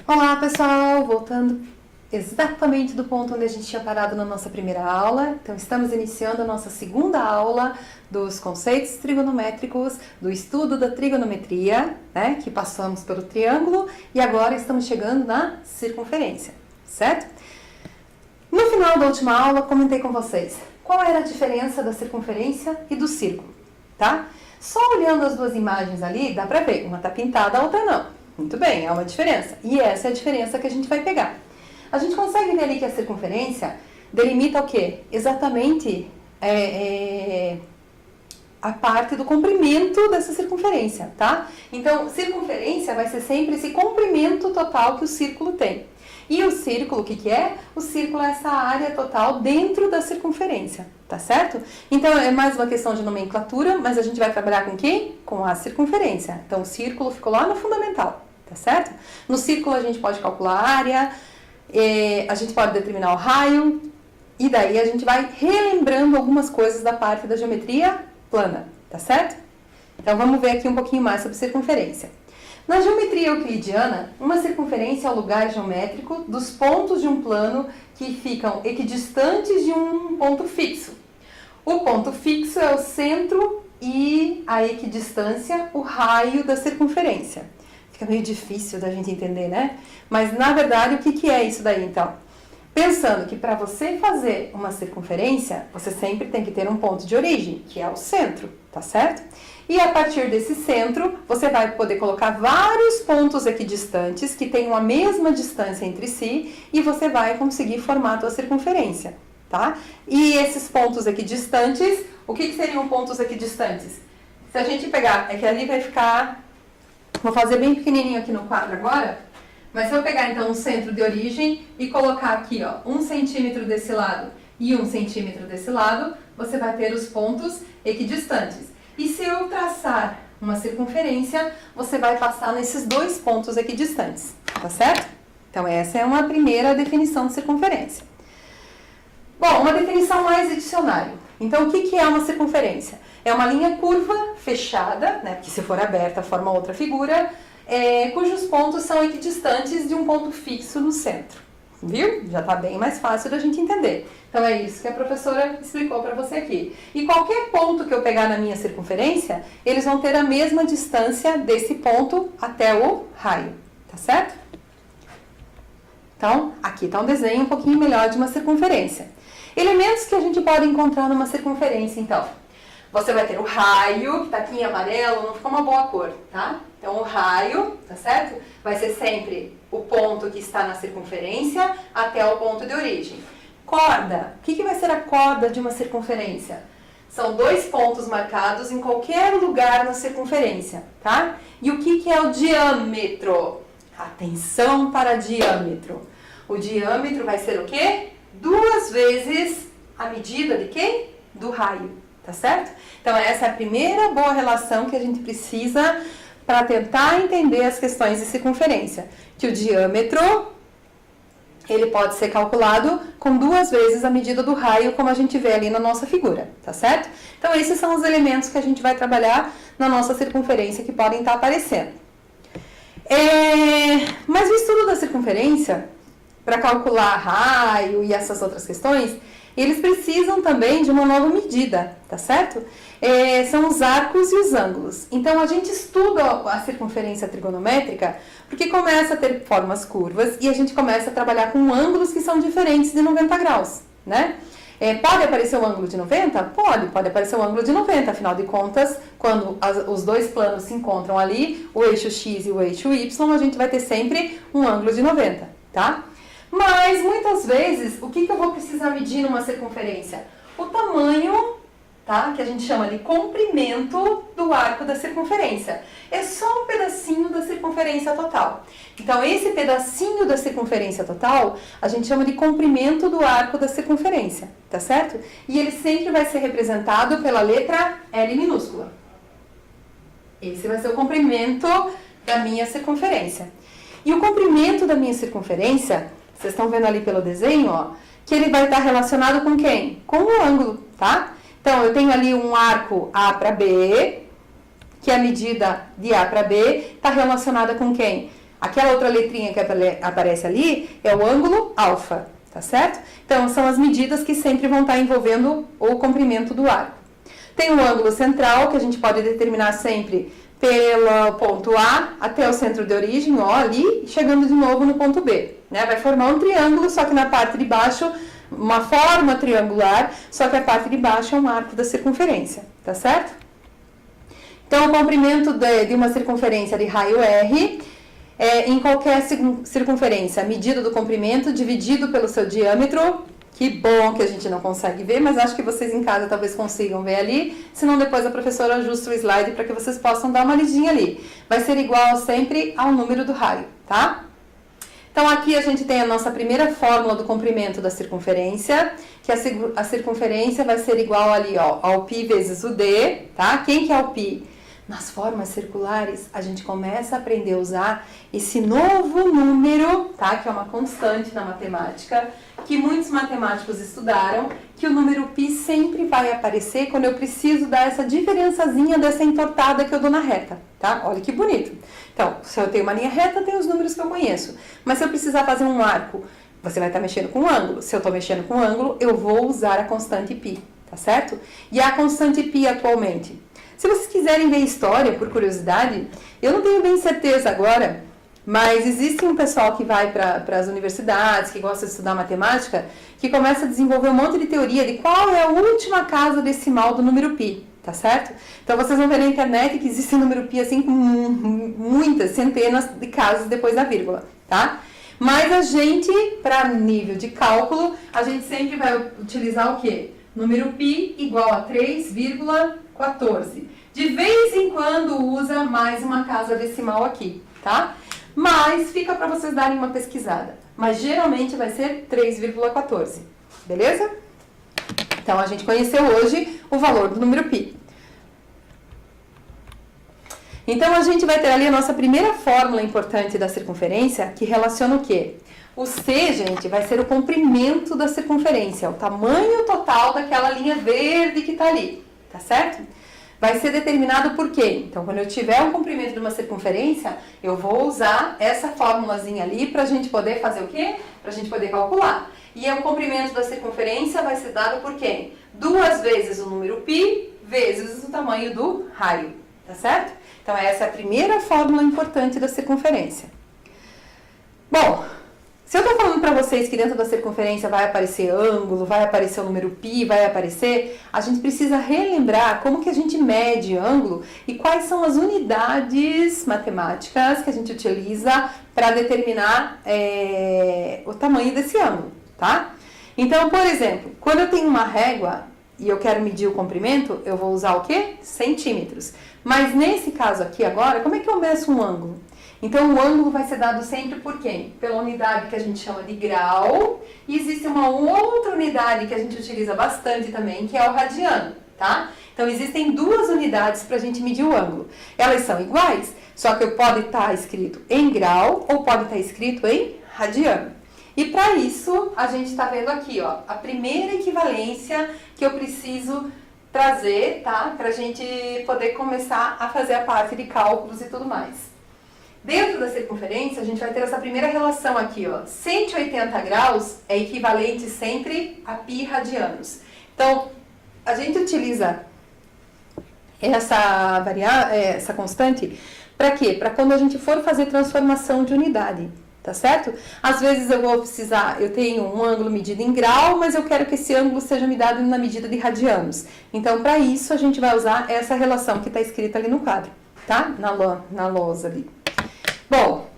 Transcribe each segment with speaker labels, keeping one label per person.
Speaker 1: Olá pessoal, voltando exatamente do ponto onde a gente tinha parado na nossa primeira aula. Então estamos iniciando a nossa segunda aula dos conceitos trigonométricos, do estudo da trigonometria, né, que passamos pelo triângulo e agora estamos chegando na circunferência, certo? No final da última aula comentei com vocês qual era a diferença da circunferência e do círculo, tá? Só olhando as duas imagens ali dá pra ver, uma tá pintada, a outra não. Muito bem, há uma diferença. E essa é a diferença que a gente vai pegar. A gente consegue ver ali que a circunferência delimita o quê? Exatamente a parte do comprimento dessa circunferência, tá? Então, circunferência vai ser sempre esse comprimento total que o círculo tem. E o círculo, o que que é? O círculo é essa área total dentro da circunferência, tá certo? Então, é mais uma questão de nomenclatura, mas a gente vai trabalhar com quem? Com a circunferência. Então, o círculo ficou lá no fundamental, tá certo? No círculo, a gente pode calcular a área, a gente pode determinar o raio, e daí a gente vai relembrando algumas coisas da parte da geometria plana, tá certo? Então, vamos ver aqui um pouquinho mais sobre circunferência. Na geometria euclidiana, uma circunferência é o lugar geométrico dos pontos de um plano que ficam equidistantes de um ponto fixo. O ponto fixo é o centro e a equidistância, o raio da circunferência. Fica meio difícil da gente entender, né? Mas, na verdade, o que é isso daí, então? Pensando que para você fazer uma circunferência, você sempre tem que ter um ponto de origem, que é o centro, tá certo? E a partir desse centro, você vai poder colocar vários pontos equidistantes que tenham a mesma distância entre si e você vai conseguir formar a sua circunferência, tá? E esses pontos equidistantes, o que seriam pontos equidistantes? Se a gente pegar, é que ali vai ficar, vou fazer bem pequenininho aqui no quadro agora, mas se eu pegar então um centro de origem e colocar aqui, ó, 1 centímetro desse lado e 1 centímetro desse lado, você vai ter os pontos equidistantes. E se eu traçar uma circunferência, você vai passar nesses dois pontos equidistantes, tá certo? Então, essa é uma primeira definição de circunferência. Bom, uma definição mais de dicionário. Então, o que é uma circunferência? É uma linha curva fechada, né, que se for aberta forma outra figura, cujos pontos são equidistantes de um ponto fixo no centro. Viu? Já está bem mais fácil da gente entender. Então, é isso que a professora explicou para você aqui. E qualquer ponto que eu pegar na minha circunferência, eles vão ter a mesma distância desse ponto até o raio. Tá certo? Então, aqui está um desenho um pouquinho melhor de uma circunferência. Elementos que a gente pode encontrar numa circunferência, então. Você vai ter o raio, que está aqui em amarelo, não ficou uma boa cor, tá? Então, o raio, tá certo? Vai ser sempre o ponto que está na circunferência até o ponto de origem. Corda. O que vai ser a corda de uma circunferência? São dois pontos marcados em qualquer lugar na circunferência, tá? E o que é o diâmetro? Atenção para diâmetro. O diâmetro vai ser o quê? 2 vezes a medida de quem? Do raio, tá certo? Então, essa é a primeira boa relação que a gente precisa para tentar entender as questões de circunferência. Que o diâmetro, ele pode ser calculado com 2 vezes a medida do raio, como a gente vê ali na nossa figura, tá certo? Então, esses são os elementos que a gente vai trabalhar na nossa circunferência que podem estar aparecendo. Mas o estudo da circunferência, para calcular raio e essas outras questões, eles precisam também de uma nova medida, tá certo? São os arcos e os ângulos. Então, a gente estuda a circunferência trigonométrica porque começa a ter formas curvas e a gente começa a trabalhar com ângulos que são diferentes de 90 graus, né? Pode aparecer o ângulo de 90? Pode aparecer o ângulo de 90. Afinal de contas, quando os dois planos se encontram ali, o eixo X e o eixo Y, a gente vai ter sempre um ângulo de 90, tá? Mas, muitas vezes, o que eu vou precisar medir numa circunferência? O tamanho, tá? Que a gente chama de comprimento do arco da circunferência. É só um pedacinho da circunferência total. Então, esse pedacinho da circunferência total, a gente chama de comprimento do arco da circunferência, tá certo? E ele sempre vai ser representado pela letra L minúscula. Esse vai ser o comprimento da minha circunferência. E o comprimento da minha circunferência, vocês estão vendo ali pelo desenho, ó, que ele vai estar relacionado com quem? Com o ângulo, tá? Então, eu tenho ali um arco A para B, que a medida de A para B está relacionada com quem? Aquela outra letrinha que aparece ali é o ângulo alfa, tá certo? Então, são as medidas que sempre vão estar envolvendo o comprimento do arco. Tem o ângulo central, que a gente pode determinar sempre pelo ponto A até o centro de origem, ó, ali, chegando de novo no ponto B, né? Vai formar um triângulo, só que na parte de baixo, uma forma triangular, só que a parte de baixo é um arco da circunferência, tá certo? Então, o comprimento de uma circunferência de raio R é em qualquer circunferência, a medida do comprimento dividido pelo seu diâmetro. Que bom que a gente não consegue ver, mas acho que vocês em casa talvez consigam ver ali, senão depois a professora ajusta o slide para que vocês possam dar uma lidinha ali. Vai ser igual sempre ao número do raio, tá? Então aqui a gente tem a nossa primeira fórmula do comprimento da circunferência, que a circunferência vai ser igual ali, ó, ao π vezes o d, tá? Quem que é o π? Nas formas circulares, a gente começa a aprender a usar esse novo número, tá? Que é uma constante na matemática, que muitos matemáticos estudaram, que o número π sempre vai aparecer quando eu preciso dar essa diferençazinha dessa entortada que eu dou na reta, tá? Olha que bonito. Então, se eu tenho uma linha reta, tem os números que eu conheço. Mas se eu precisar fazer um arco, você vai estar mexendo com um ângulo. Se eu estou mexendo com um ângulo, eu vou usar a constante π, tá certo? E a constante π atualmente... Se vocês quiserem ver história, por curiosidade, eu não tenho bem certeza agora, mas existe um pessoal que vai para as universidades, que gosta de estudar matemática, que começa a desenvolver um monte de teoria de qual é a última casa decimal do número π, tá certo? Então vocês vão ver na internet que existe um número π assim com muitas, centenas de casas depois da vírgula, tá? Mas a gente, para nível de cálculo, a gente sempre vai utilizar o quê? Número π igual a 3,14. De vez em quando usa mais uma casa decimal aqui, tá? Mas fica para vocês darem uma pesquisada. Mas geralmente vai ser 3,14, beleza? Então a gente conheceu hoje o valor do número π. Então a gente vai ter ali a nossa primeira fórmula importante da circunferência, que relaciona o quê? O C, gente, vai ser o comprimento da circunferência, o tamanho total daquela linha verde que está ali, tá certo? Vai ser determinado por quê? Então, quando eu tiver o comprimento de uma circunferência, eu vou usar essa fórmulazinha ali para a gente poder fazer o quê? Para a gente poder calcular. E o comprimento da circunferência vai ser dado por quem? 2 vezes o número π vezes o tamanho do raio, tá certo? Então, essa é a primeira fórmula importante da circunferência. Bom... Se eu estou falando para vocês que dentro da circunferência vai aparecer ângulo, vai aparecer o número π, vai aparecer, a gente precisa relembrar como que a gente mede ângulo e quais são as unidades matemáticas que a gente utiliza para determinar o tamanho desse ângulo, tá? Então, por exemplo, quando eu tenho uma régua e eu quero medir o comprimento, eu vou usar o quê? Centímetros. Mas nesse caso aqui agora, como é que eu meço um ângulo? Então, o ângulo vai ser dado sempre por quem? Pela unidade que a gente chama de grau. E existe uma outra unidade que a gente utiliza bastante também, que é o radiano, tá? Então, existem 2 unidades para a gente medir o ângulo. Elas são iguais, só que pode estar escrito em grau ou pode estar escrito em radiano. E para isso, a gente está vendo aqui, ó, a primeira equivalência que eu preciso trazer, tá? Para a gente poder começar a fazer a parte de cálculos e tudo mais. Dentro da circunferência, a gente vai ter essa primeira relação aqui, ó. 180 graus é equivalente sempre a π radianos. Então, a gente utiliza essa constante para quê? Para quando a gente for fazer transformação de unidade, tá certo? Às vezes eu vou precisar, eu tenho um ângulo medido em grau, mas eu quero que esse ângulo seja medido na medida de radianos. Então, para isso, a gente vai usar essa relação que está escrita ali no quadro, tá? Na lousa ali. Bom,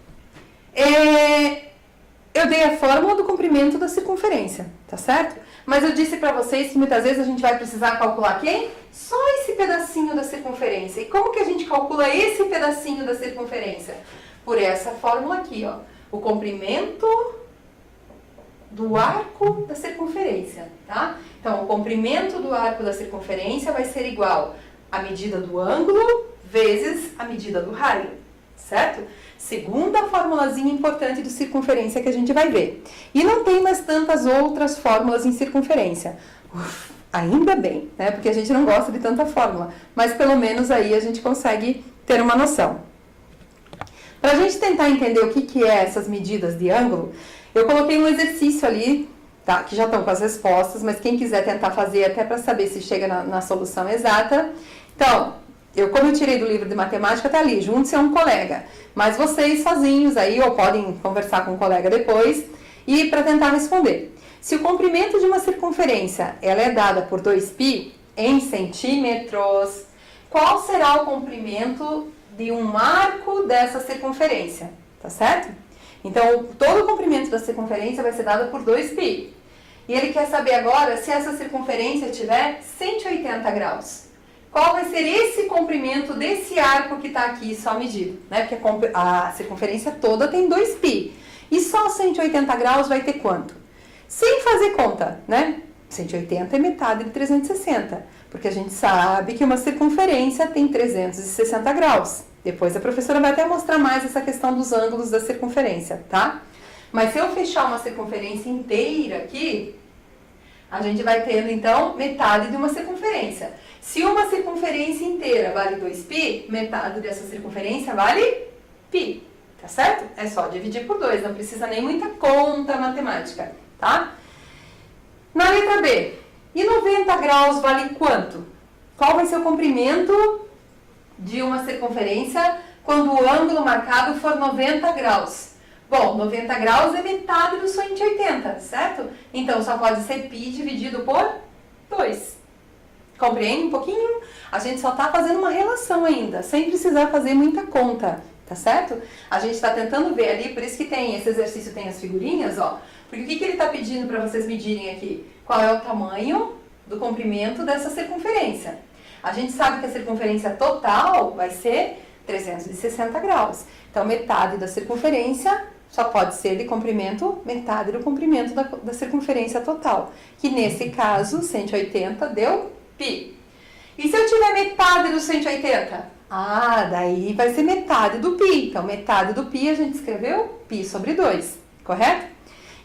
Speaker 1: eu dei a fórmula do comprimento da circunferência, tá certo? Mas eu disse para vocês que muitas vezes a gente vai precisar calcular quem? Só esse pedacinho da circunferência. E como que a gente calcula esse pedacinho da circunferência? Por essa fórmula aqui, ó. O comprimento do arco da circunferência, tá? Então, o comprimento do arco da circunferência vai ser igual à medida do ângulo vezes a medida do raio, certo? Segunda formulazinha importante de circunferência que a gente vai ver. E não tem mais tantas outras fórmulas em circunferência. Ainda bem, né? Porque a gente não gosta de tanta fórmula, mas pelo menos aí a gente consegue ter uma noção. Para a gente tentar entender o que é essas medidas de ângulo, eu coloquei um exercício ali, tá? Que já estão com as respostas, mas quem quiser tentar fazer até para saber se chega na solução exata. Então, como eu tirei do livro de matemática, tá ali, junte-se a um colega. Mas vocês sozinhos aí, ou podem conversar com um colega depois, e para tentar responder. Se o comprimento de uma circunferência ela é dada por 2π em centímetros, qual será o comprimento de um arco dessa circunferência? Tá certo? Então, todo o comprimento da circunferência vai ser dado por 2π. E ele quer saber agora se essa circunferência tiver 180 graus. Qual vai ser esse comprimento desse arco que está aqui só medido? Né? Porque a circunferência toda tem 2π. E só 180 graus vai ter quanto? Sem fazer conta, né? 180 é metade de 360. Porque a gente sabe que uma circunferência tem 360 graus. Depois a professora vai até mostrar mais essa questão dos ângulos da circunferência, tá? Mas se eu fechar uma circunferência inteira aqui, a gente vai tendo, então, metade de uma circunferência. Se uma circunferência inteira vale 2π, metade dessa circunferência vale π, tá certo? É só dividir por 2, não precisa nem muita conta matemática, tá? Na letra B, e 90 graus vale quanto? Qual vai ser o comprimento de uma circunferência quando o ângulo marcado for 90 graus? Bom, 90 graus é metade do 180, certo? Então, só pode ser π dividido por 2. Compreende um pouquinho? A gente só está fazendo uma relação ainda, sem precisar fazer muita conta, tá certo? A gente está tentando ver ali, por isso que tem esse exercício, tem as figurinhas, ó. Porque o que ele está pedindo para vocês medirem aqui? Qual é o tamanho do comprimento dessa circunferência? A gente sabe que a circunferência total vai ser 360 graus. Então, metade da circunferência só pode ser de comprimento, metade do comprimento da circunferência total. Que nesse caso, 180 deu π. E se eu tiver metade do 180? Ah, daí vai ser metade do π. Então, metade do π a gente escreveu π sobre 2, correto?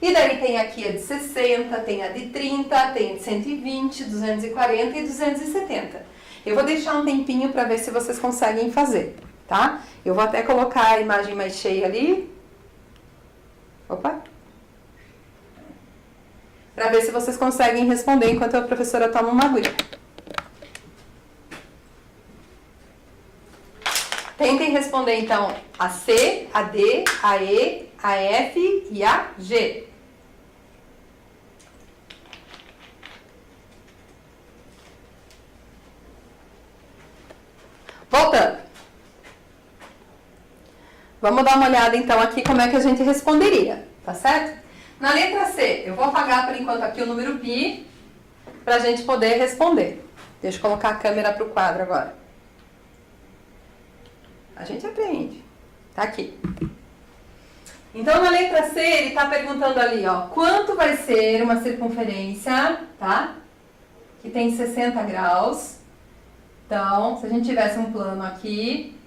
Speaker 1: E daí tem aqui a de 60, tem a de 30, tem a de 120, 240 e 270. Eu vou deixar um tempinho para ver se vocês conseguem fazer, tá? Eu vou até colocar a imagem mais cheia ali. Opa! Para ver se vocês conseguem responder enquanto a professora toma uma aguinha. Tentem responder, então, a C, a D, a E, a F e a G. Voltando. Vamos dar uma olhada, então, aqui como é que a gente responderia, tá certo? Na letra C, eu vou apagar, por enquanto, aqui o número π, para a gente poder responder. Deixa eu colocar a câmera para o quadro agora. A gente aprende. Tá aqui. Então, na letra C, ele está perguntando ali, ó, quanto vai ser uma circunferência, tá? Que tem 60 graus. Então, se a gente tivesse um plano aqui,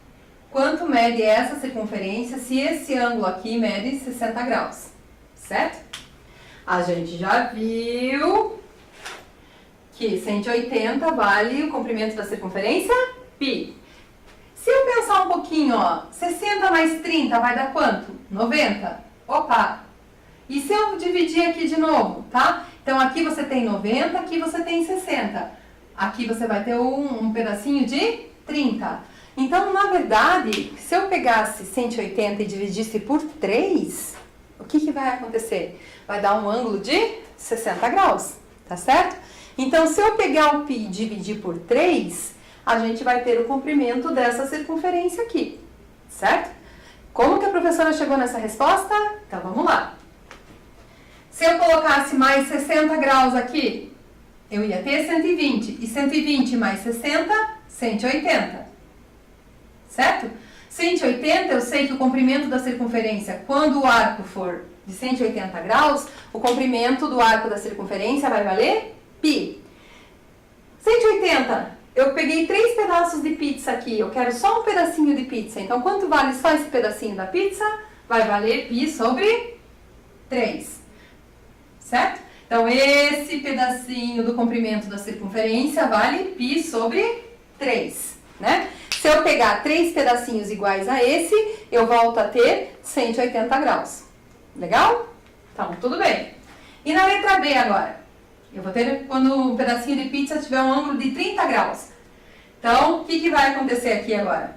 Speaker 1: quanto mede essa circunferência se esse ângulo aqui mede 60 graus, certo? A gente já viu que 180 vale o comprimento da circunferência π. Se eu pensar um pouquinho, ó, 60 mais 30 vai dar quanto? 90. Opa! E se eu dividir aqui de novo, tá? Então, aqui você tem 90, aqui você tem 60. Aqui você vai ter um pedacinho de 30. Então, na verdade, se eu pegasse 180 e dividisse por 3, o que vai acontecer? Vai dar um ângulo de 60 graus, tá certo? Então, se eu pegar o π e dividir por 3, a gente vai ter o comprimento dessa circunferência aqui, certo? Como que a professora chegou nessa resposta? Então, vamos lá. Se eu colocasse mais 60 graus aqui, eu ia ter 120. E 120 mais 60, 180. Certo? 180, eu sei que o comprimento da circunferência, quando o arco for de 180 graus, o comprimento do arco da circunferência vai valer π. 180, eu peguei 3 pedaços de pizza aqui, eu quero só um pedacinho de pizza. Então, quanto vale só esse pedacinho da pizza? Vai valer π sobre 3. Certo? Então, esse pedacinho do comprimento da circunferência vale π sobre 3, né? Se eu pegar 3 pedacinhos iguais a esse, eu volto a ter 180 graus. Legal? Então, tudo bem. E na letra B agora? Eu vou ter quando um pedacinho de pizza tiver um ângulo de 30 graus. Então, o que vai acontecer aqui agora?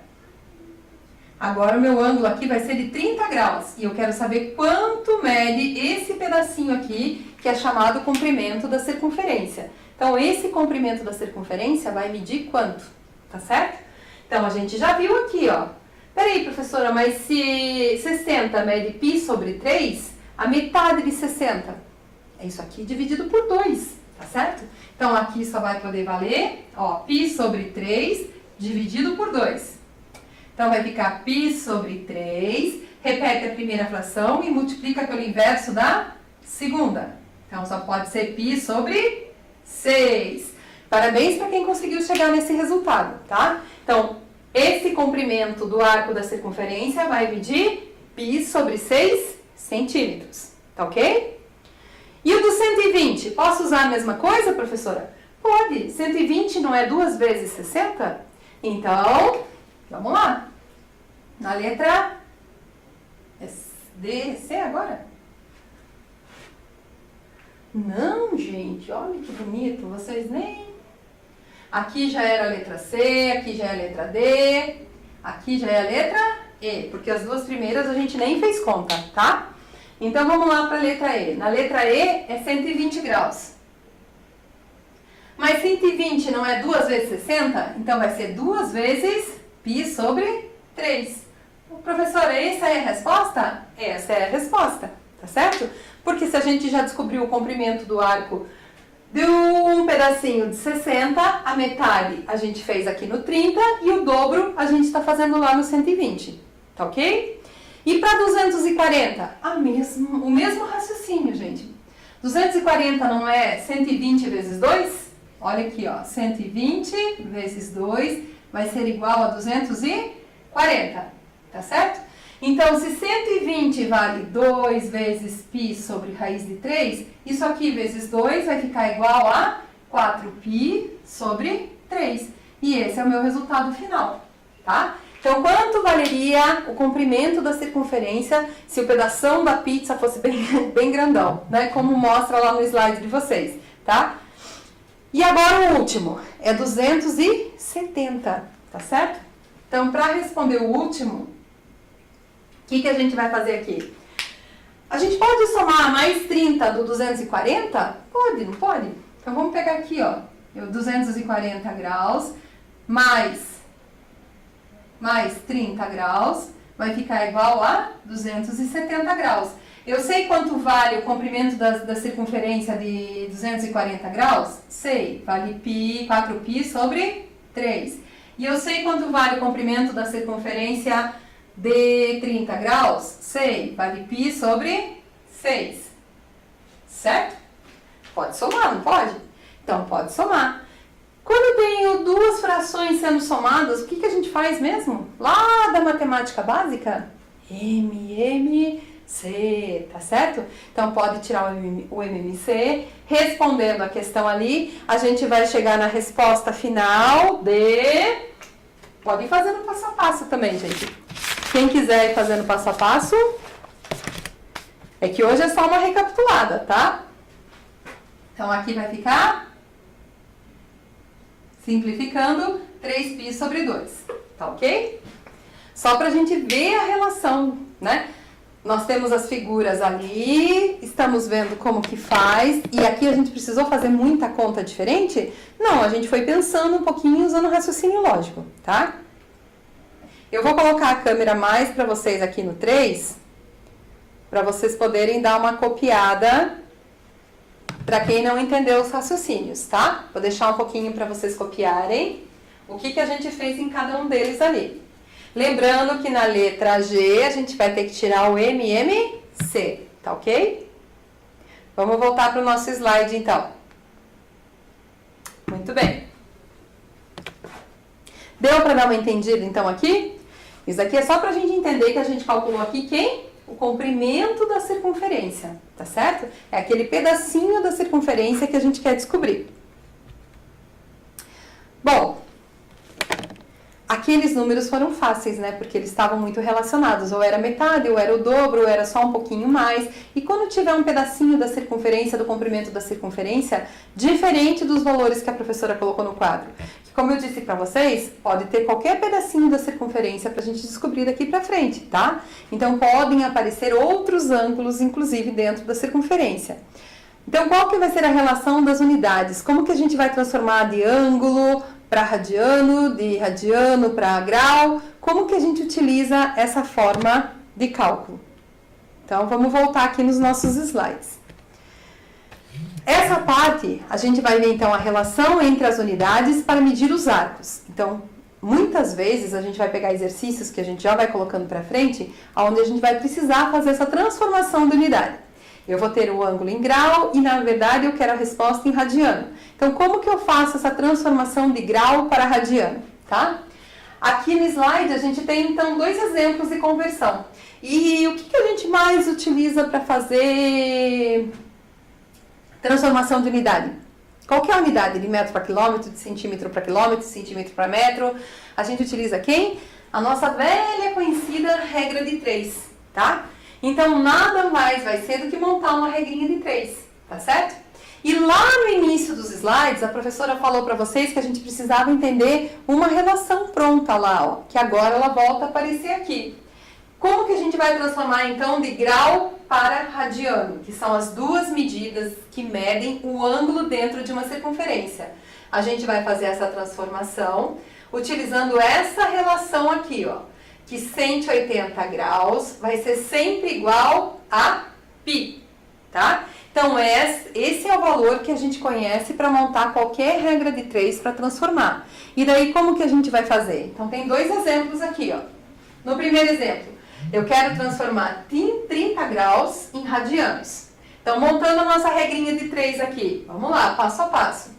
Speaker 1: Agora o meu ângulo aqui vai ser de 30 graus. E eu quero saber quanto mede esse pedacinho aqui, que é chamado comprimento da circunferência. Então, esse comprimento da circunferência vai medir quanto? Tá certo? Então, a gente já viu aqui, ó. Peraí, professora, mas se 60 mede π sobre 3, a metade de 60 é isso aqui dividido por 2, tá certo? Então, aqui só vai poder valer, ó, π sobre 3 dividido por 2. Então, vai ficar π sobre 3, repete a primeira fração e multiplica pelo inverso da segunda. Então, só pode ser π sobre 6. Parabéns para quem conseguiu chegar nesse resultado, tá? Então, esse comprimento do arco da circunferência vai medir π sobre 6 centímetros, tá ok? E o do 120, posso usar a mesma coisa, professora? Pode. 120 não é 2 vezes 60? Então, vamos lá. Na letra D, C agora? Não, gente, olha que bonito, vocês nem... Aqui já era a letra C, aqui já é a letra D, aqui já é a letra E, porque as duas primeiras a gente nem fez conta, tá? Então, vamos lá para a letra E. Na letra E é 120 graus. Mas 120 não é 2 vezes 60? Então, vai ser 2 vezes π sobre 3. Professora, essa é a resposta? Essa é a resposta, tá certo? Porque se a gente já descobriu o comprimento do arco de um pedacinho de 60, a metade a gente fez aqui no 30 e o dobro a gente está fazendo lá no 120, tá ok? E para 240, o mesmo raciocínio, gente. 240 não é 120 vezes 2? Olha aqui, ó, 120 vezes 2 vai ser igual a 240, tá certo? Então, se 120 vale 2 vezes π sobre raiz de 3, isso aqui vezes 2 vai ficar igual a 4π sobre 3. E esse é o meu resultado final, tá? Então, quanto valeria o comprimento da circunferência se o pedação da pizza fosse bem grandão, né? Como mostra lá no slide de vocês, tá? E agora o último, é 270, tá certo? Então, para responder o último, o que a gente vai fazer aqui? A gente pode somar mais 30 do 240? Pode, não pode? Então, vamos pegar aqui, ó, 240 graus mais 30 graus, vai ficar igual a 270 graus. Eu sei quanto vale o comprimento da circunferência de 240 graus? Sei, vale π, 4π sobre 3. E eu sei quanto vale o comprimento da circunferência de 30 graus? Sei, vale π sobre 6. Certo? Pode somar, não pode? Então, pode somar. Quando eu tenho duas frações sendo somadas, o que a gente faz mesmo? Lá da matemática básica? MMC, tá certo? Então, pode tirar o MMC. Respondendo a questão ali, a gente vai chegar na resposta final de... Pode ir fazendo passo a passo também, gente. Quem quiser ir fazendo passo a passo, é que hoje é só uma recapitulada, tá? Então, aqui vai ficar, simplificando, 3π sobre 2, tá ok? Só pra gente ver a relação, né? Nós temos as figuras ali, estamos vendo como que faz, e aqui a gente precisou fazer muita conta diferente? Não, a gente foi pensando um pouquinho usando raciocínio lógico, tá? Eu vou colocar a câmera mais para vocês aqui no 3, para vocês poderem dar uma copiada para quem não entendeu os raciocínios, tá? Vou deixar um pouquinho para vocês copiarem o que a gente fez em cada um deles ali. Lembrando que na letra G a gente vai ter que tirar o MMC, tá ok? Vamos voltar para o nosso slide então. Muito bem. Deu para dar uma entendida então aqui? Isso aqui é só para a gente entender que a gente calculou aqui quem? O comprimento da circunferência, tá certo? É aquele pedacinho da circunferência que a gente quer descobrir. Bom, aqueles números foram fáceis, né? Porque eles estavam muito relacionados. Ou era metade, ou era o dobro, ou era só um pouquinho mais. E quando tiver um pedacinho da circunferência, do comprimento da circunferência, diferente dos valores que a professora colocou no quadro. Que, como eu disse para vocês, pode ter qualquer pedacinho da circunferência para a gente descobrir daqui para frente, tá? Então, podem aparecer outros ângulos, inclusive, dentro da circunferência. Então, qual que vai ser a relação das unidades? Como que a gente vai transformar de ângulo para radiano, de radiano para grau? Como que a gente utiliza essa forma de cálculo? Então, vamos voltar aqui nos nossos slides. Essa parte, a gente vai ver, então, a relação entre as unidades para medir os arcos. Então, muitas vezes, a gente vai pegar exercícios que a gente já vai colocando para frente, onde a gente vai precisar fazer essa transformação de unidade. Eu vou ter o ângulo em grau e, na verdade, eu quero a resposta em radiano. Então, como que eu faço essa transformação de grau para radiano, tá? Aqui no slide, a gente tem, então, 2 exemplos de conversão. E o que a gente mais utiliza para fazer transformação de unidade? Qual que é a unidade? De metro para quilômetro, de centímetro para quilômetro, de centímetro para metro. A gente utiliza quem? A nossa velha conhecida regra de 3, tá? Então, nada mais vai ser do que montar uma regrinha de 3, tá certo? E lá no início dos slides, a professora falou para vocês que a gente precisava entender uma relação pronta lá, ó, que agora ela volta a aparecer aqui. Como que a gente vai transformar, então, de grau para radiano, que são as 2 medidas que medem o ângulo dentro de uma circunferência? A gente vai fazer essa transformação utilizando essa relação aqui, ó, que 180 graus vai ser sempre igual a π, tá? Então, esse é o valor que a gente conhece para montar qualquer regra de 3 para transformar. E daí, como que a gente vai fazer? Então, tem 2 exemplos aqui, ó. No primeiro exemplo, eu quero transformar 30 graus em radianos. Então, montando a nossa regrinha de 3 aqui. Vamos lá, passo a passo.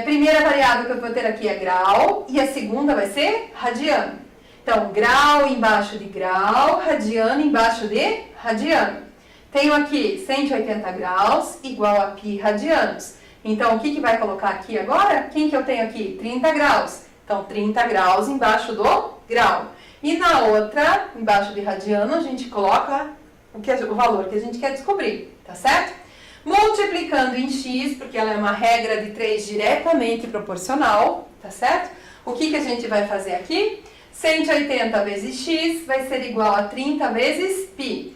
Speaker 1: Primeira variável que eu vou ter aqui é grau e a segunda vai ser radiano. Então, grau embaixo de grau, radiano embaixo de radiano. Tenho aqui 180 graus igual a π radianos. Então, o que vai colocar aqui agora? Quem que eu tenho aqui? 30 graus. Então, 30 graus embaixo do grau. E na outra, embaixo de radiano, a gente coloca o valor que a gente quer descobrir, tá certo? Multiplicando em x, porque ela é uma regra de 3 diretamente proporcional, tá certo? O que a gente vai fazer aqui? 180 vezes x vai ser igual a 30 vezes π.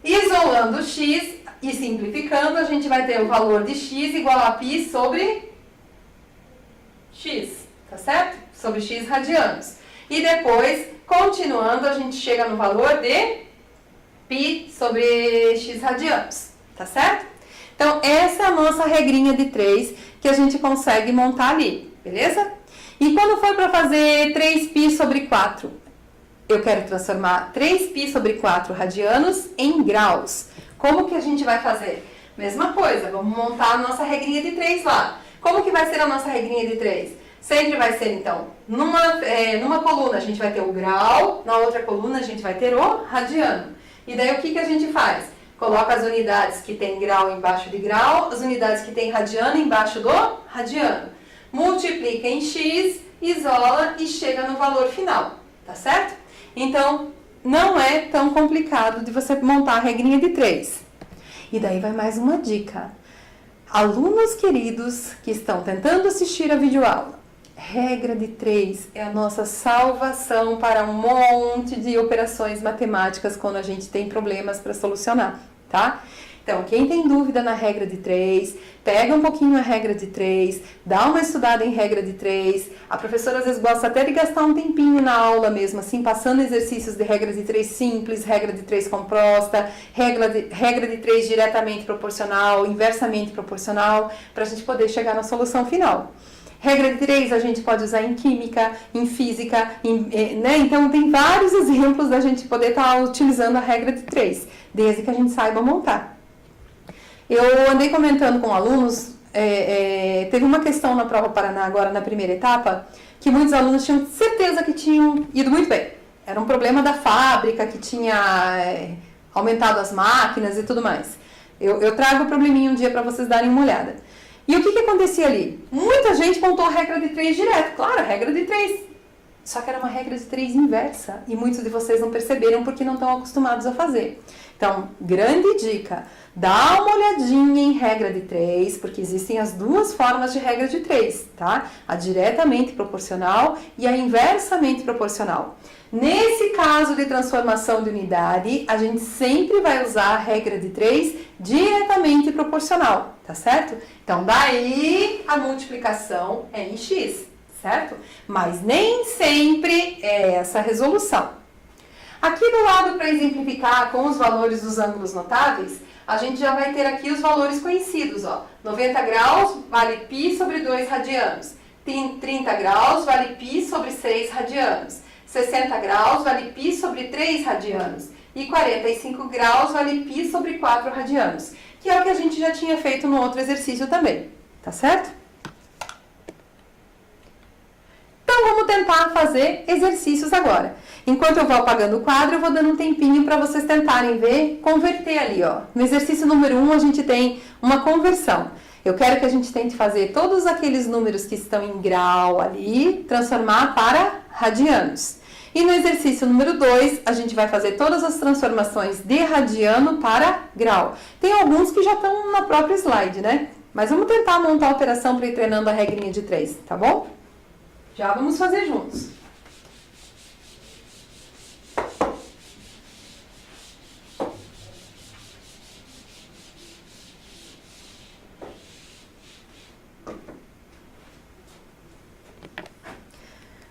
Speaker 1: Isolando x e simplificando, a gente vai ter o valor de x igual a π sobre x, tá certo? Sobre x radianos. E depois, continuando, a gente chega no valor de π sobre x radianos, tá certo? Então, essa é a nossa regrinha de 3 que a gente consegue montar ali, beleza? E quando for para fazer 3π sobre 4, eu quero transformar 3π sobre 4 radianos em graus. Como que a gente vai fazer? Mesma coisa, vamos montar a nossa regrinha de 3 lá. Como que vai ser a nossa regrinha de 3? Sempre vai ser, então, numa coluna a gente vai ter o grau, na outra coluna a gente vai ter o radiano. E daí o que a gente faz? Coloca as unidades que tem grau embaixo de grau, as unidades que tem radiano embaixo do radiano. Multiplica em x, isola e chega no valor final, tá certo? Então, não é tão complicado de você montar a regrinha de 3. E daí vai mais uma dica. Alunos queridos que estão tentando assistir a videoaula, regra de 3 é a nossa salvação para um monte de operações matemáticas quando a gente tem problemas para solucionar, tá? Então, quem tem dúvida na regra de 3, pega um pouquinho a regra de 3, dá uma estudada em regra de 3. A professora às vezes gosta até de gastar um tempinho na aula mesmo, assim, passando exercícios de regra de 3 simples, regra de 3 composta, regra de 3 diretamente proporcional, inversamente proporcional, para a gente poder chegar na solução final. Regra de 3 a gente pode usar em química, em física, né? Então tem vários exemplos da gente poder estar utilizando a regra de 3, desde que a gente saiba montar. Eu andei comentando com alunos, teve uma questão na Prova Paraná agora na primeira etapa, que muitos alunos tinham certeza que tinham ido muito bem. Era um problema da fábrica, que tinha aumentado as máquinas e tudo mais. Eu trago o probleminha um dia para vocês darem uma olhada. E o que acontecia ali? Muita gente montou a regra de 3 direto. Claro, a regra de 3. Só que era uma regra de 3 inversa. E muitos de vocês não perceberam porque não estão acostumados a fazer. Então, grande dica. Dá uma olhadinha em regra de 3, porque existem as duas formas de regra de 3, tá? A diretamente proporcional e a inversamente proporcional. Nesse caso de transformação de unidade, a gente sempre vai usar a regra de 3 diretamente proporcional, tá certo? Então, daí a multiplicação é em x, certo? Mas nem sempre é essa a resolução. Aqui do lado, para exemplificar com os valores dos ângulos notáveis, a gente já vai ter aqui os valores conhecidos, ó. 90 graus vale π sobre 2 radianos. 30 graus vale π sobre 6 radianos. 60 graus vale π sobre 3 radianos. E 45 graus vale π sobre 4 radianos. Que é o que a gente já tinha feito no outro exercício também. Tá certo? Então, vamos tentar fazer exercícios agora. Enquanto eu vou apagando o quadro, eu vou dando um tempinho para vocês tentarem ver, converter ali, ó. No exercício número 1, a gente tem uma conversão. Eu quero que a gente tente fazer todos aqueles números que estão em grau ali, transformar para radianos. E no exercício número 2, a gente vai fazer todas as transformações de radiano para grau. Tem alguns que já estão na própria slide, né? Mas vamos tentar montar a operação para ir treinando a regrinha de 3, tá bom? Já vamos fazer juntos.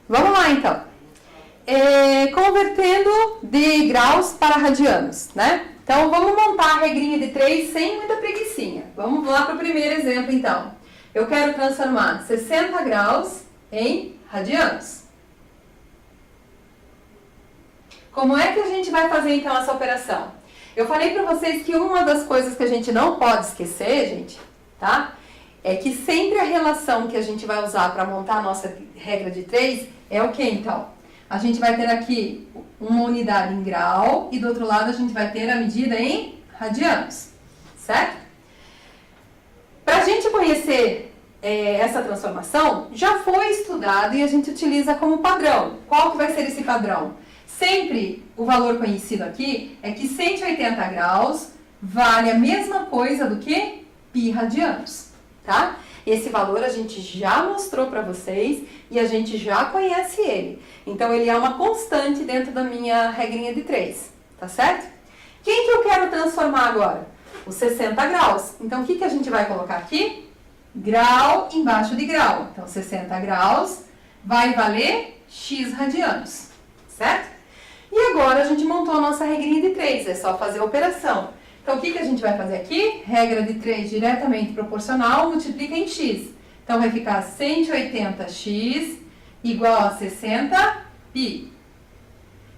Speaker 1: Vamos lá, então. Convertendo de graus para radianos, né? Então, vamos montar a regrinha de 3 sem muita preguicinha. Vamos lá para o primeiro exemplo, então. Eu quero transformar 60 graus em radianos. Como é que a gente vai fazer, então, essa operação? Eu falei para vocês que uma das coisas que a gente não pode esquecer, gente, tá? É que sempre a relação que a gente vai usar para montar a nossa regra de 3 é o que, então? A gente vai ter aqui uma unidade em grau e do outro lado a gente vai ter a medida em radianos, certo? Para a gente conhecer essa transformação, já foi estudado e a gente utiliza como padrão. Qual que vai ser esse padrão? Sempre o valor conhecido aqui é que 180 graus vale a mesma coisa do que π radianos, tá? Esse valor a gente já mostrou para vocês e a gente já conhece ele. Então, ele é uma constante dentro da minha regrinha de 3, tá certo? Quem que eu quero transformar agora? Os 60 graus. Então, o que a gente vai colocar aqui? Grau embaixo de grau. Então, 60 graus vai valer x radianos, certo? E agora, a gente montou a nossa regrinha de 3, é só fazer a operação. Então, o que a gente vai fazer aqui? Regra de 3 diretamente proporcional, multiplica em x. Então, vai ficar 180x igual a 60π.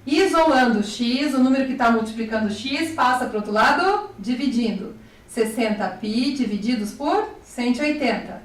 Speaker 1: Isolando o x, o número que está multiplicando x passa para o outro lado, dividindo. 60π divididos por 180.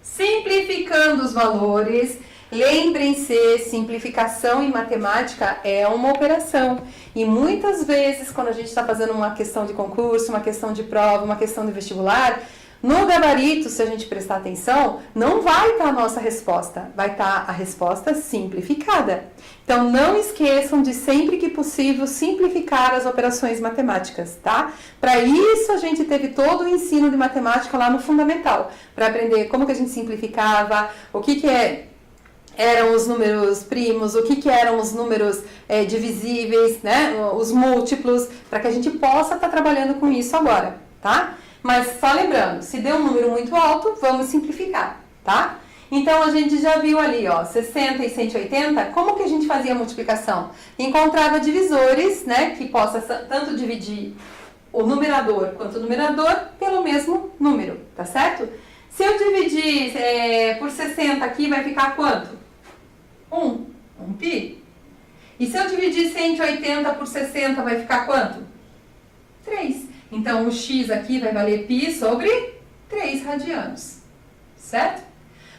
Speaker 1: Simplificando os valores, lembrem-se, simplificação em matemática é uma operação. E muitas vezes, quando a gente está fazendo uma questão de concurso, uma questão de prova, uma questão de vestibular, no gabarito, se a gente prestar atenção, não vai estar a nossa resposta, vai estar a resposta simplificada. Então, não esqueçam de, sempre que possível, simplificar as operações matemáticas, tá? Para isso, a gente teve todo o ensino de matemática lá no Fundamental, para aprender como que a gente simplificava, o que eram os números primos, o que eram os números divisíveis, né? Os múltiplos, para que a gente possa estar trabalhando com isso agora, tá? Mas só lembrando, se deu um número muito alto, vamos simplificar, tá? Então, a gente já viu ali, ó, 60 e 180, como que a gente fazia a multiplicação? Encontrava divisores, né, que possa tanto dividir o numerador quanto o numerador pelo mesmo número, tá certo? Se eu dividir por 60 aqui, vai ficar quanto? 1π. E se eu dividir 180 por 60, vai ficar quanto? 3. Então, o x aqui vai valer π sobre 3 radianos, certo?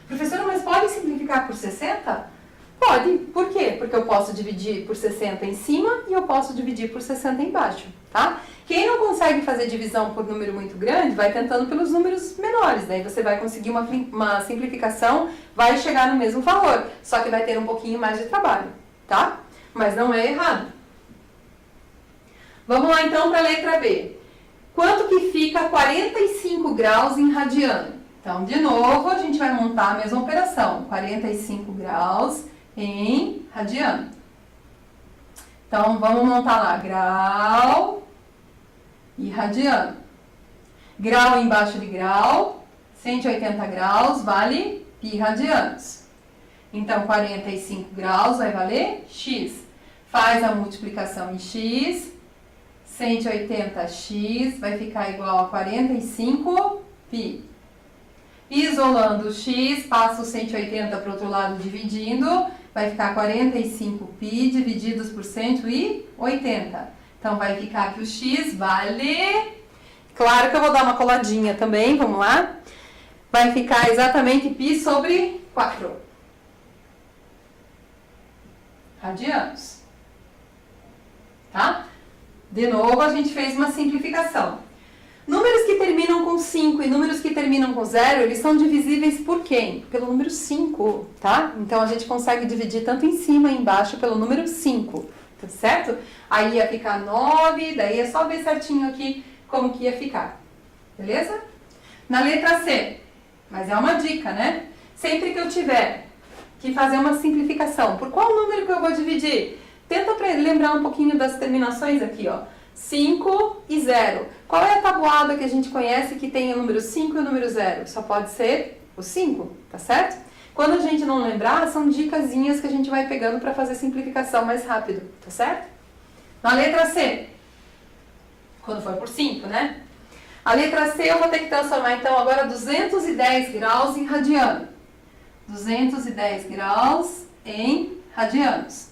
Speaker 1: Professora, mas pode simplificar por 60? Pode. Por quê? quê? Porque eu posso dividir por 60 em cima e eu posso dividir por 60 embaixo, tá? Quem não consegue fazer divisão por número muito grande, vai tentando pelos números menores, daí você vai conseguir uma simplificação, vai chegar no mesmo valor, só que vai ter um pouquinho mais de trabalho, tá? Mas não é errado. Vamos lá então para a letra B. Quanto que fica 45 graus em radiano? Então, de novo, a gente vai montar a mesma operação, 45 graus em radiano. Então, vamos montar lá, grau e radiano. Grau embaixo de grau, 180 graus vale pi radianos. Então, 45 graus vai valer x. Faz a multiplicação em x, 180x vai ficar igual a 45 pi. Isolando o x, passa o 180 para o outro lado dividindo, vai ficar 45 pi divididos por 180. Então, vai ficar que o x vale... Claro que eu vou dar uma coladinha também, vamos lá? Vai ficar exatamente pi sobre 4 radianos. Tá? De novo, a gente fez uma simplificação. Números que terminam com 5 e números que terminam com 0, eles são divisíveis por quem? Pelo número 5, tá? Então, a gente consegue dividir tanto em cima e embaixo pelo número 5, tá certo? Aí ia ficar 9, daí é só ver certinho aqui como que ia ficar, beleza? Na letra C, mas é uma dica, né? Sempre que eu tiver que fazer uma simplificação, por qual número que eu vou dividir? Tenta lembrar um pouquinho das terminações aqui, ó. 5 e 0. Qual é a tabuada que a gente conhece que tem o número 5 e o número 0? Só pode ser o 5, tá certo? Quando a gente não lembrar, são dicasinhas que a gente vai pegando para fazer simplificação mais rápido, tá certo? Na letra C, quando for por 5, né? A letra C eu vou ter que transformar então agora 210 graus em radiano. 210 graus em radianos.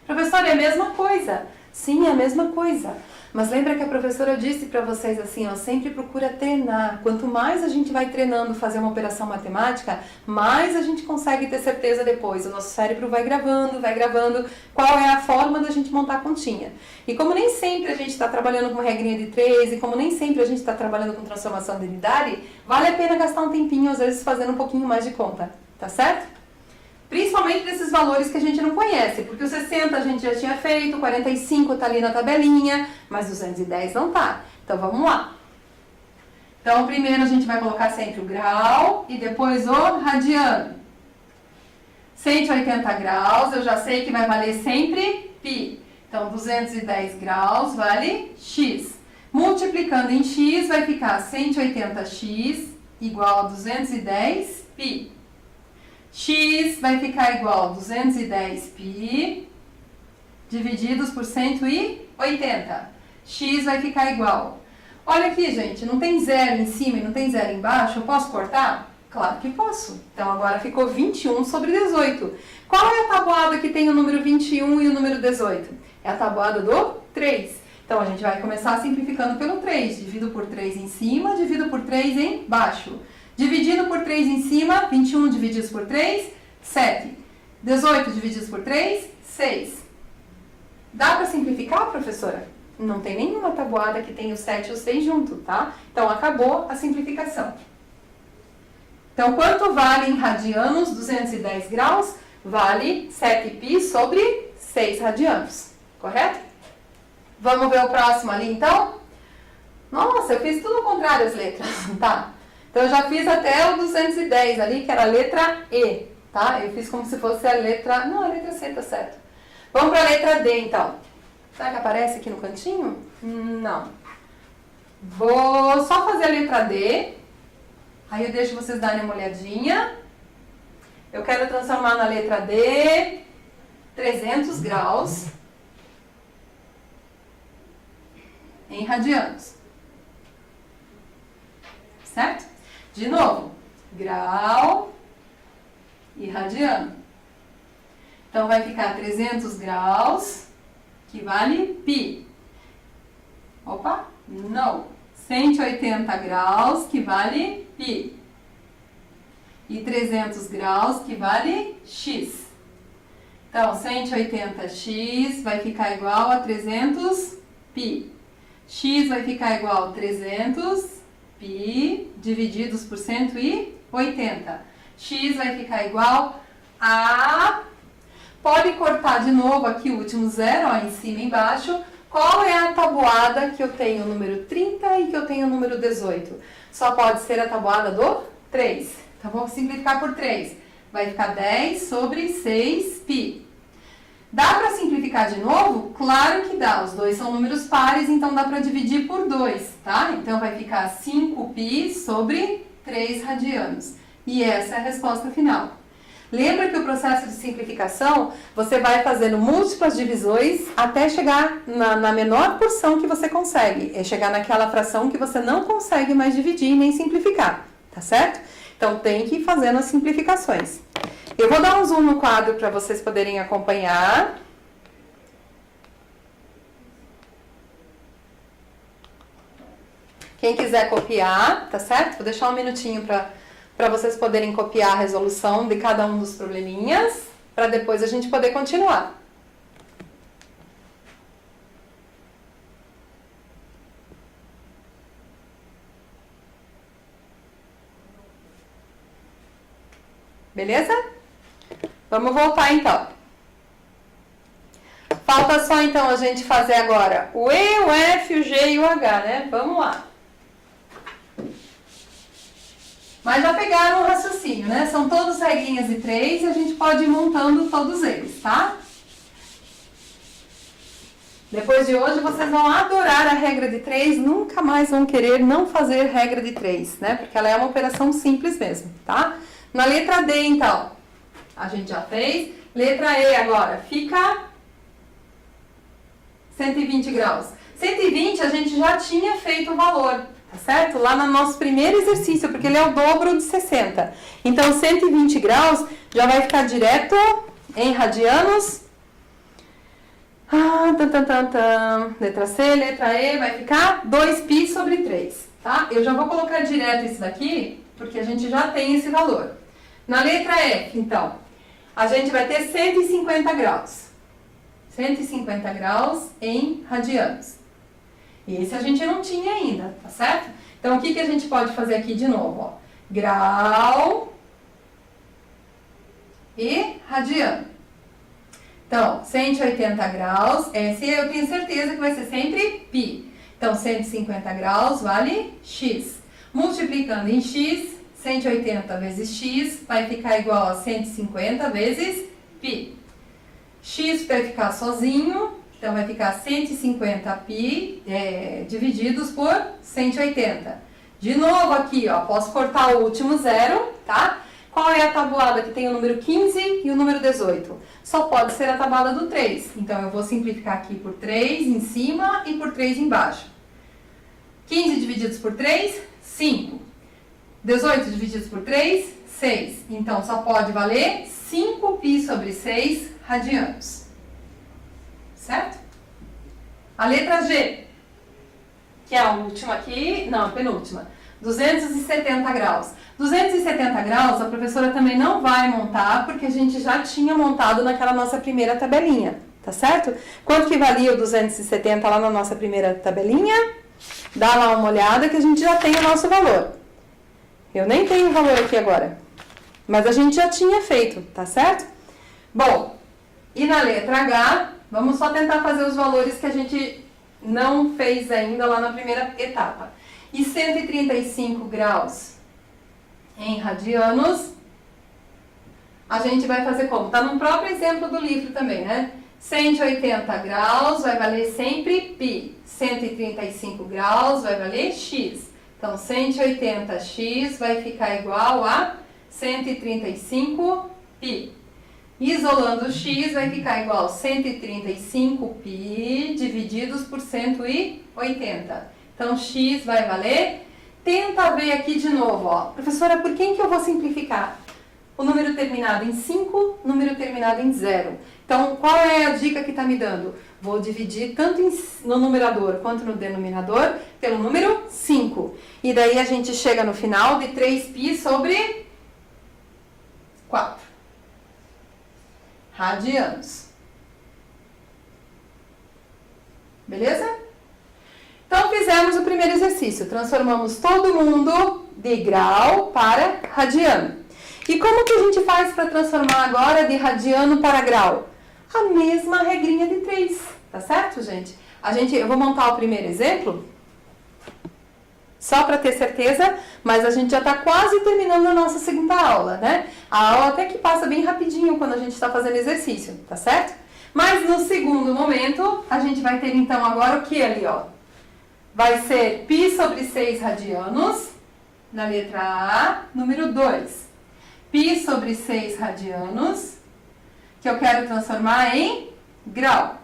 Speaker 1: Professora, é a mesma coisa. Sim, é a mesma coisa. Mas lembra que a professora disse para vocês assim, ó, sempre procura treinar. Quanto mais a gente vai treinando fazer uma operação matemática, mais a gente consegue ter certeza depois. O nosso cérebro vai gravando qual é a forma da gente montar a continha. E como nem sempre a gente está trabalhando com uma regrinha de 3, e como nem sempre a gente está trabalhando com transformação de unidade, vale a pena gastar um tempinho, às vezes, fazendo um pouquinho mais de conta. Tá certo? Principalmente desses valores que a gente não conhece, porque o 60 a gente já tinha feito, 45 está ali na tabelinha, mas 210 não tá. Então, vamos lá. Então, primeiro a gente vai colocar sempre o grau e depois o radiano. 180 graus, eu já sei que vai valer sempre π. Então, 210 graus vale x. Multiplicando em x, vai ficar 180x igual a 210 π. X vai ficar igual a 210 π divididos por 180. X vai ficar igual. Olha aqui, gente, não tem zero em cima e não tem zero embaixo, eu posso cortar? Claro que posso. Então, agora ficou 21 sobre 18. Qual é a tabuada que tem o número 21 e o número 18? É a tabuada do 3. Então, a gente vai começar simplificando pelo 3. Divido por 3 em cima, divido por 3 embaixo. Dividindo por 3 em cima, 21 divididos por 3, 7. 18 divididos por 3, 6. Dá para simplificar, professora? Não tem nenhuma tabuada que tenha o 7 e o 6 junto, tá? Então, acabou a simplificação. Então, quanto vale em radianos 210 graus? Vale 7π sobre 6 radianos, correto? Vamos ver o próximo ali, então? Nossa, eu fiz tudo ao contrário as letras, tá? Então, eu já fiz até o 210 ali, que era a letra E, tá? Eu fiz como se fosse a letra... Não, a letra C, tá certo. Vamos para a letra D, então. Será que aparece aqui no cantinho? Não. Vou só fazer a letra D. Aí eu deixo vocês darem uma olhadinha. Eu quero transformar na letra D 300 graus em radianos. Certo? De novo, grau e radiano. Então, vai ficar 300 graus, que vale π. Opa, não. 180 graus, que vale π. E 300 graus, que vale x. Então, 180x vai ficar igual a 300π. X vai ficar igual a 300π divididos por 180. X vai ficar igual a... Pode cortar de novo aqui o último zero, ó, em cima e embaixo. Qual é a tabuada que eu tenho o número 30 e que eu tenho o número 18? Só pode ser a tabuada do 3. Então, vamos simplificar por 3. Vai ficar 10 sobre 6π. Dá para simplificar de novo? Claro que dá. Os dois são números pares, então dá para dividir por 2, tá? Então, vai ficar 5π sobre 3 radianos. E essa é a resposta final. Lembra que o processo de simplificação, você vai fazendo múltiplas divisões até chegar na menor porção que você consegue. É chegar naquela fração que você não consegue mais dividir nem simplificar, tá certo? Então, tem que ir fazendo as simplificações. Eu vou dar um zoom no quadro para vocês poderem acompanhar. Quem quiser copiar, tá certo? Vou deixar um minutinho para vocês poderem copiar a resolução de cada um dos probleminhas, para depois a gente poder continuar. Beleza? Vamos voltar então. Falta só então a gente fazer agora o E, o F, o G e o H, né? Vamos lá. Mas já pegaram o raciocínio, né? São todos regrinhas de 3 e a gente pode ir montando todos eles, tá? Depois de hoje vocês vão adorar a regra de 3, nunca mais vão querer não fazer regra de 3, né? Porque ela é uma operação simples mesmo, tá? Na letra D, então, a gente já fez. Letra E agora, fica 120 graus. 120 a gente já tinha feito o valor, tá certo? Lá no nosso primeiro exercício, porque ele é o dobro de 60. Então, 120 graus já vai ficar direto em radianos. Letra C, letra E, vai ficar 2π sobre 3, tá? Eu já vou colocar direto isso daqui, porque a gente já tem esse valor. Na letra F, então, a gente vai ter 150 graus. 150 graus em radianos. E esse a gente não tinha ainda, tá certo? Então, o que a gente pode fazer aqui de novo? Ó? Grau e radiano. Então, 180 graus, esse eu tenho certeza que vai ser sempre π. Então, 150 graus vale x. Multiplicando em x, 180 vezes x vai ficar igual a 150 vezes π. X vai ficar sozinho, então vai ficar 150π divididos por 180. De novo aqui, ó, posso cortar o último zero, tá? Qual é a tabuada que tem o número 15 e o número 18? Só pode ser a tabuada do 3. Então, eu vou simplificar aqui por 3 em cima e por 3 embaixo. 15 divididos por 3, 5. 18 divididos por 3, 6. Então, só pode valer 5π sobre 6 radianos. Certo? A letra G, que é a última aqui, não, a penúltima. 270 graus. 270 graus a professora também não vai montar, porque a gente já tinha montado naquela nossa primeira tabelinha, tá certo? Quanto que valia o 270 lá na nossa primeira tabelinha? Dá lá uma olhada que a gente já tem o nosso valor. Eu nem tenho o valor aqui agora, mas a gente já tinha feito, tá certo? Bom, e na letra H, vamos só tentar fazer os valores que a gente não fez ainda lá na primeira etapa. E 135 graus em radianos, a gente vai fazer como? Tá no próprio exemplo do livro também, né? 180 graus vai valer sempre π. 135 graus vai valer x. Então, 180x vai ficar igual a 135π. Isolando o x vai ficar igual a 135π divididos por 180. Então, x vai valer... Tenta ver aqui de novo, ó. Professora, por quem que eu vou simplificar? O número terminado em 5, número terminado em 0. Então, qual é a dica que está me dando? Vou dividir tanto no numerador quanto no denominador pelo número 5. E daí a gente chega no final de 3π sobre 4. radianos. Beleza? Então, fizemos o primeiro exercício. Transformamos todo mundo de grau para radiano. E como que a gente faz para transformar agora de radiano para grau? A mesma regrinha de 3, tá certo, gente? Eu vou montar o primeiro exemplo, só para ter certeza, mas a gente já está quase terminando a nossa segunda aula, né? A aula até que passa bem rapidinho quando a gente está fazendo exercício, tá certo? Mas no segundo momento, a gente vai ter então agora o que ali, ó? Vai ser π sobre 6 radianos, na letra A, número 2. π sobre 6 radianos, que eu quero transformar em grau.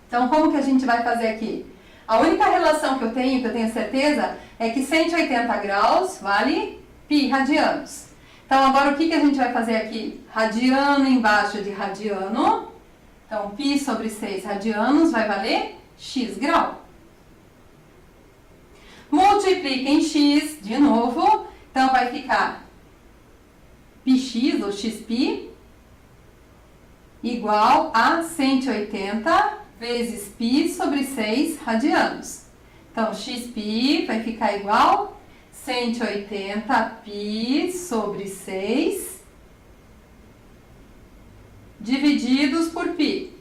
Speaker 1: Então, como que a gente vai fazer aqui? A única relação que eu tenho certeza, é que 180 graus vale π radianos. Então, agora o que a gente vai fazer aqui? Radiano embaixo de radiano. Então, π sobre 6 radianos vai valer x grau. Multiplica em x de novo. Então, vai ficar πx ou xπ igual a 180 vezes π sobre 6 radianos. Então, xπ vai ficar igual 180 π sobre 6 divididos por π.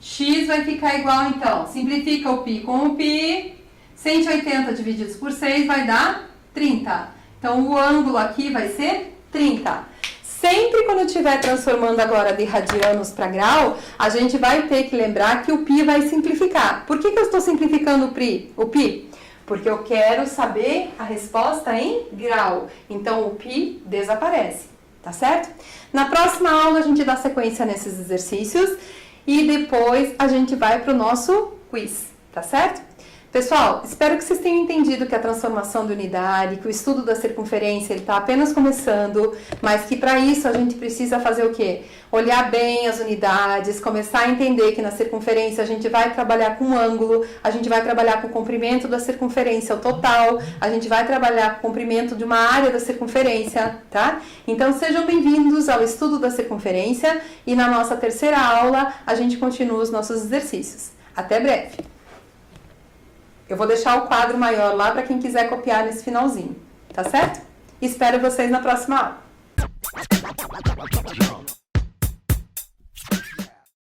Speaker 1: X vai ficar igual, então, simplifica o π com o π, 180 divididos por 6 vai dar 30. Então, o ângulo aqui vai ser 30. Sempre quando eu estiver transformando agora de radianos para grau, a gente vai ter que lembrar que o π vai simplificar. Por que eu estou simplificando o π? Porque eu quero saber a resposta em grau. Então, o π desaparece, tá certo? Na próxima aula, a gente dá sequência nesses exercícios e depois a gente vai para o nosso quiz, tá certo? Pessoal, espero que vocês tenham entendido que a transformação de unidade, que o estudo da circunferência está apenas começando, mas que para isso a gente precisa fazer o quê? Olhar bem as unidades, começar a entender que na circunferência a gente vai trabalhar com ângulo, a gente vai trabalhar com o comprimento da circunferência, o total, a gente vai trabalhar com o comprimento de uma área da circunferência, tá? Então sejam bem-vindos ao estudo da circunferência e na nossa terceira aula a gente continua os nossos exercícios. Até breve! Eu vou deixar o quadro maior lá para quem quiser copiar nesse finalzinho, tá certo? Espero vocês na próxima aula.